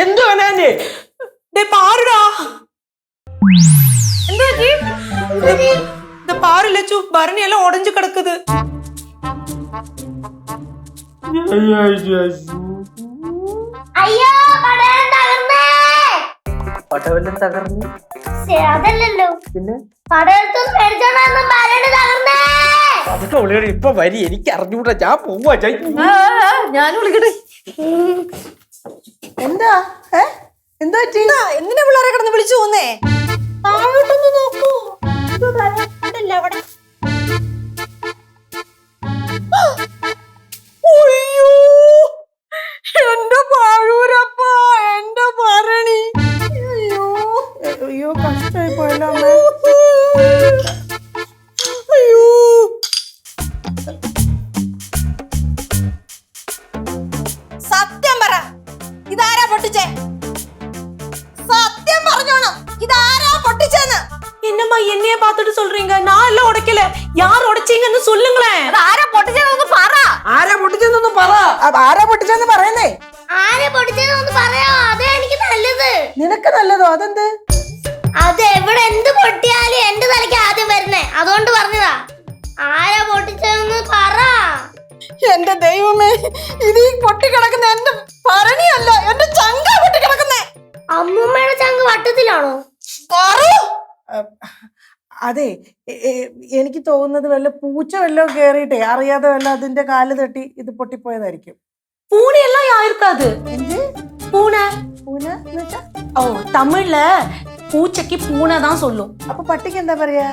എന്തു വേണേ പാരുടാ இந்த பாரு லட்சு பரணி எல்லாம் உடைஞ்சு கிடக்குது. അയ്യോ പടവലം തകർന്നേ. പടവലം തകർന്നു അതല്ലല്ലോ, പിന്നെ പടവലത്തും മേടിച്ചോണ്ടായിരുന്നു പരണ്ട് തകർന്നേ. അതൊക്കെ വിളിക്കട്ടെ, ഇപ്പൊ വരി, എനിക്ക് അറിഞ്ഞൂടാ, ഞാൻ പോവാ. ഞാനും വിളിക്കട്ടെ. എന്താ എന്താ എന്തിനാ പിള്ളേരെ കിടന്ന് വിളിച്ചു പോന്നേ? താഴോട്ടൊന്ന് നോക്കൂ. അതല്ല അവിടെ. അയ്യോ എന്റെ പാഴൂരപ്പ, എന്റെ ഭരണി. അയ്യോ അയ്യോ കഷ്ടായി പോയല്ലോ അമ്മ. അയ്യോ സത്യം പറ, ഇതാരാ പൊട്ടിച്ചേ? സത്യം പറഞ്ഞോണം, ഇതാരാ പൊട്ടിച്ചേന്ന്? என்னம்மா என்னைய பார்த்துட்டு சொல்றீங்க? நான் எல்லாம் உடைக்கல. யார் உடைச்சீங்கன்னு சொல்லுங்களேன். ആരാ പൊട്ടിച്ചതെന്ന് പറ. ആരാ പൊട്ടിച്ചെന്നൊന്ന് പറ. ആരാ പൊട്ടിച്ചെന്ന് പറയുന്നേ? ആരാ പൊട്ടിച്ചതെന്ന് പറയാ, അതേ എനിക്ക് നല്ലത്. നിനക്ക് നല്ലതോ? അതെന്ത്? അത് എവിടെ എന്ത് പൊട്ടിയാലും എന്റെ തലയ്ക്ക് ആദ്യം വരുന്നേ, അതുകൊണ്ട് പറഞ്ഞതാ. ആരാ പൊട്ടിച്ചതെന്ന് പറ. എന്റെ ദൈവമേ, ഇത് ഈ പൊട്ടിക്കിടക്കുന്ന എന്റെ ഭരണിയല്ല, എന്റെ ചങ്ക പൊട്ടിക്കിടക്കുന്നേ. അമ്മൂമ്മയുടെ ചങ്ക് വട്ടത്തിലാണോ? അതെ, എനിക്ക് തോന്നുന്നത് വല്ല പൂച്ച വല്ലതും കേറിയിട്ടേ അറിയാതെ വല്ല അതിന്റെ കാല് തട്ടി ഇത് പൊട്ടിപ്പോയതായിരിക്കും. பூனையெல்லாம் யாருக்காது. എന്ത് பூனை പൂന എന്ന് വെച്ചാ? ஓ, தமிழ்ல பூச்சைக்கு பூனை தான் சொல்லும். അപ്പൊ പട്ടിക്ക് എന്താ പറയാ?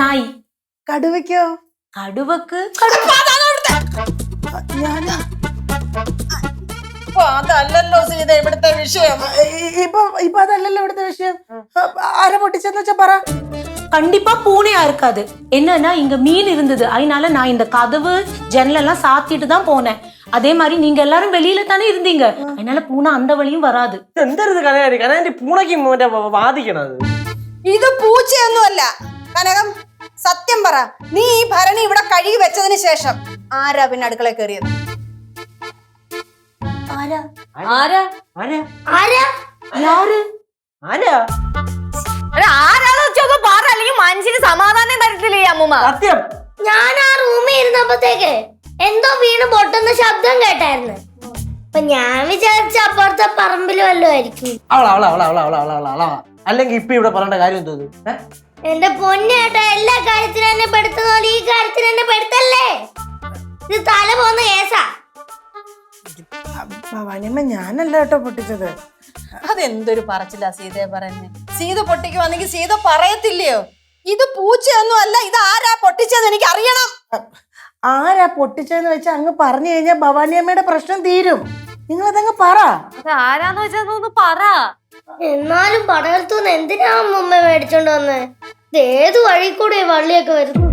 நாய். കടുവയ്ക്കോ? കടുവക്ക് ഞാനാ അതല്ലല്ലോ സീത ഇവിടുത്തെ വിഷയം. ഇപ്പൊ അതല്ലല്ലോ ഇവിടുത്തെ വിഷയം. ആരാ പൊട്ടിച്ചെന്ന് വെച്ചാ പറ. கண்டிப்பா பூனையா இருக்காது. என்னன்னா இங்க மீன் இருந்தது, அதனால நான் இந்த கதவு ஜன்னல் எல்லாம் சாத்திட்டு தான் போனேன். அதே மாதிரி நீங்க எல்லாரும் வெளியில தானே இருந்தீங்க, அதனால பூனை அந்த வழியும் വരാது. എന്തരുത് കനകാരി, കനകാരി പൂണയ്ക്ക് മറ്റേ വാദിക്കണത്. ഇത് പൂച്ചയൊന്നുമല്ല കനകം. സത്യം പറ, നീ ഈ ഭരണി ഇവിടെ കഴുകി വെച്ചതിന് ശേഷം ആരാ പിന്നെ അടുക്കള കയറിയത്? ആരാ ആരാ ആരാ? யாரு? ആരാ? ആരാന്ന് വെച്ചൊക്കെ പറ, അല്ലെങ്കിൽ മനസ്സിന് സമാധാനം തരത്തില്ലേ അമ്മൂമ്മ? സത്യം. ഞാൻ ആ റൂമിൽ ഇരുന്നപ്പോഴത്തേക്ക് എന്തോ വീണ് പൊട്ടുന്ന ശബ്ദം കേട്ടായിരുന്നു. അപ്പൊ ഞാൻ വിചാരിച്ച അപ്പുറത്തെ പറമ്പിൽ വല്ലതും ആയിരിക്കും. അവളാ അല്ലെങ്കിൽ ഇപ്പൊ ഇവിടെ പറയേണ്ട കാര്യം എന്തോന്നു? എന്റെ പൊന്നേട്ടാ, എല്ലാ കാര്യത്തിനും എന്നെ പെടുത്തുന്ന പോലെ ഈ കാര്യത്തിന് എന്നെ പെടുത്തല്ലേ. ഇത് തല പോന്ന കേസാ. ഭവാനിയമ്മ ഞാനല്ല കേട്ടോ പൊട്ടിച്ചത്. അതെന്തൊരു പറച്ചില്ല സീതയെ പറയുന്നേ. സീത പൊട്ടിക്കുവാണെങ്കിൽ സീത പറയത്തില്ലയോ ഇത് പൂച്ചയൊന്നും അല്ല, ഇത് ആരാ പൊട്ടിച്ചതെന്ന് എനിക്ക് അറിയണം. ആരാ പൊട്ടിച്ചതെന്ന് വെച്ചാൽ അങ്ങ് പറഞ്ഞു കഴിഞ്ഞാൽ ഭവാനിയമ്മയുടെ പ്രശ്നം തീരും. നിങ്ങളതങ്ങ് പറ. അത് ആരാന്ന് വെച്ചാൽ പറ. എന്നാലും പടവലത്തുനിന്ന് എന്തിനാ അമ്മ മേടിച്ചോണ്ട് വന്നേ? ഇത് ഏത് വഴി കൂടെ വള്ളിയൊക്കെ വരുന്നു?